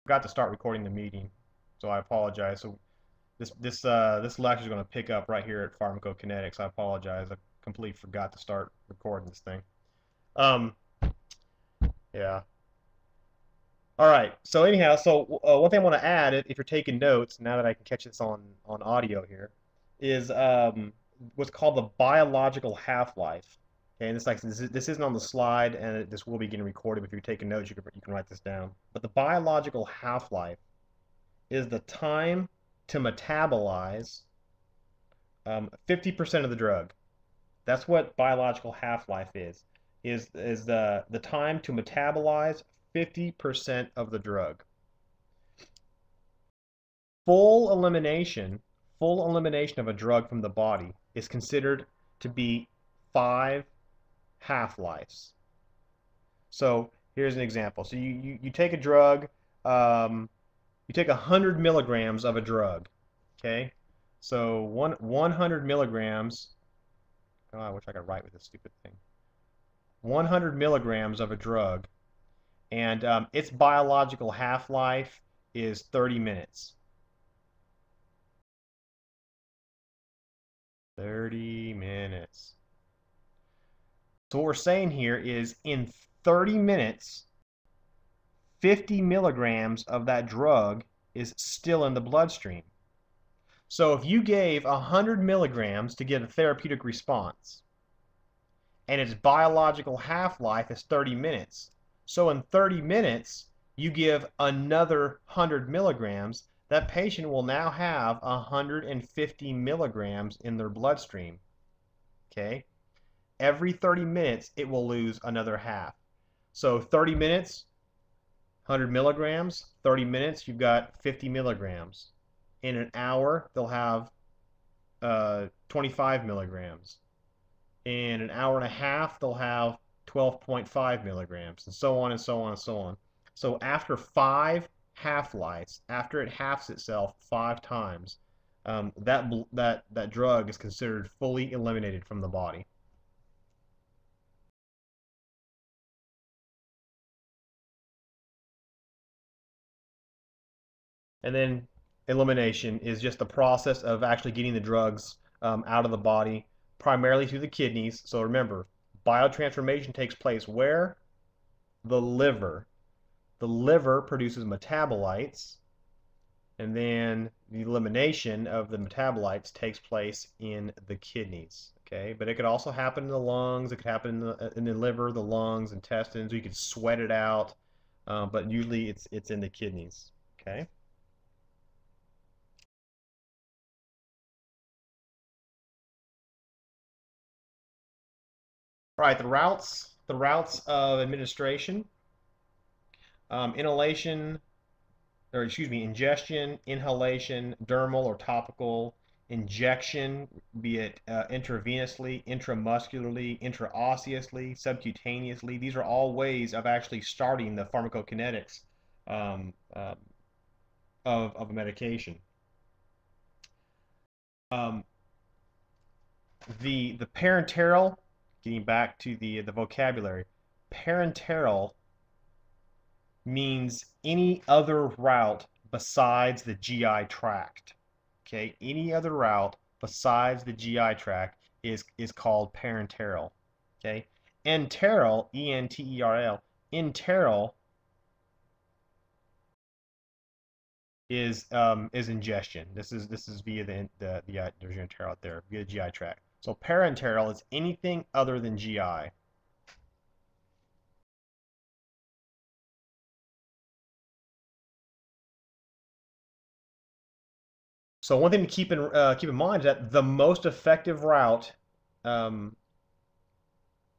forgot to start recording the meeting, so I apologize. So this lecture is going to pick up right here at pharmacokinetics. I apologize. I completely forgot to start recording this thing. Um, yeah. All right. So anyhow, one thing I want to add, if you're taking notes, now that I can catch this on audio here, is what's called the biological half-life. Okay, and this isn't on the slide, and this will be getting recorded. But if you're taking notes, you can write this down. But the biological half-life is the time to metabolize 50% of the drug. That's what biological half-life is. Is the time to metabolize 50% of the drug. Full elimination of a drug from the body is considered to be 5 half-lives. So here's an example. So you take a drug, you take 100 milligrams of a drug, okay? So 100 milligrams, oh, I wish I could write with this stupid thing. 100 milligrams of a drug, and its biological half-life is 30 minutes. 30 minutes. So what we're saying here is in 30 minutes, 50 milligrams of that drug is still in the bloodstream. So if you gave 100 milligrams to get a therapeutic response, and its biological half-life is 30 minutes, so in 30 minutes, you give another 100 milligrams, that patient will now have 150 milligrams in their bloodstream. Okay? Every 30 minutes, it will lose another half. So 30 minutes, 100 milligrams. 30 minutes, you've got 50 milligrams. In an hour, they'll have 25 milligrams. In an hour and a half, they'll have 12.5 milligrams, and so on and so on and so on. So after 5 half-lives, after it halves itself 5 times, that drug is considered fully eliminated from the body. And then elimination is just the process of actually getting the drugs out of the body, primarily through the kidneys. So remember, biotransformation takes place where? The liver. The liver produces metabolites, and then the elimination of the metabolites takes place in the kidneys. Okay, but it could also happen in the lungs. It could happen in the liver, the lungs, intestines. You could sweat it out, but usually it's in the kidneys. Okay. All right, the routes of administration, inhalation, or excuse me, ingestion, inhalation, dermal or topical, injection, be it intravenously, intramuscularly, intraosseously, subcutaneously. These are all ways of actually starting the pharmacokinetics of a medication. The parenteral, getting back to the vocabulary, parenteral means any other route besides the GI tract. Okay, any other route besides the GI tract is called parenteral. Okay, enteral, E-N-T-E-R-L, enteral is ingestion. This is via the there's your enteral out there, via the GI tract. So parenteral is anything other than GI. So one thing to keep in mind is that the most effective route, these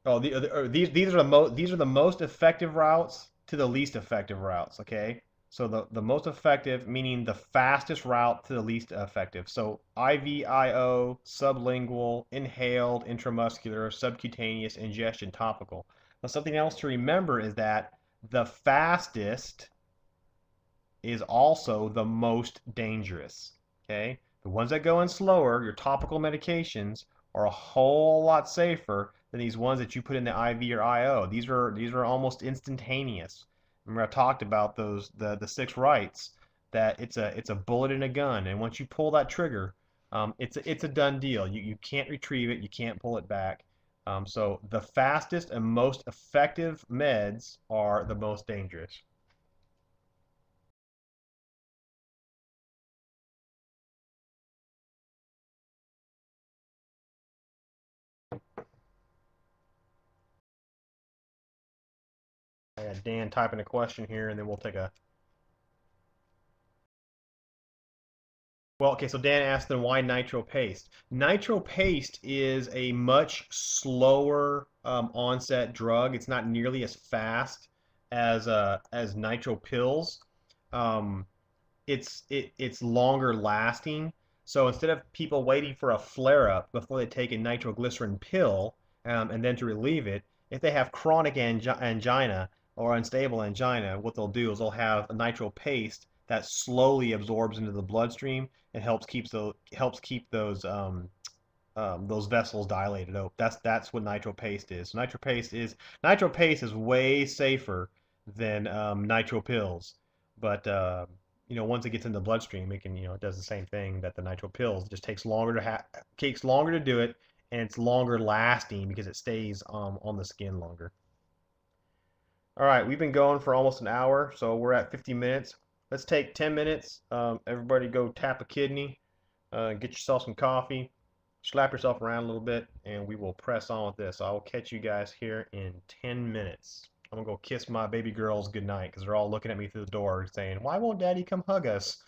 are the most effective routes to the least effective routes. Okay, so the most effective meaning the fastest route to the least effective. So IVIO, sublingual, inhaled, intramuscular, subcutaneous, ingestion, topical. Now something else to remember is that the fastest is also the most dangerous. Okay, the ones that go in slower, your topical medications, are a whole lot safer than these ones that you put in the IV or IO. These are almost instantaneous. Remember I talked about the six rights, that it's a bullet in a gun, and once you pull that trigger, it's a done deal. You can't retrieve it, you can't pull it back. So the fastest and most effective meds are the most dangerous. I got Dan typing a question here, and then we'll take a. Well, okay, so Dan asked then why nitro paste? Nitro paste is a much slower onset drug. It's not nearly as fast as nitro pills. Um, it's longer lasting. So instead of people waiting for a flare up before they take a nitroglycerin pill and then to relieve it, if they have chronic angina or unstable angina, what they'll do is they'll have a nitro paste that slowly absorbs into the bloodstream and helps keep those vessels dilated open. That's what nitro paste is. So nitro paste is way safer than nitro pills, but once it gets in the bloodstream, it does the same thing that the nitro pills. It just takes longer to do it, and it's longer lasting because it stays on the skin longer. All right, we've been going for almost an hour, so we're at 50 minutes. Let's take 10 minutes. Everybody go tap a kidney, get yourself some coffee, slap yourself around a little bit, and we will press on with this. I will catch you guys here in 10 minutes. I'm gonna go kiss my baby girls goodnight because they're all looking at me through the door saying, "Why won't Daddy come hug us?"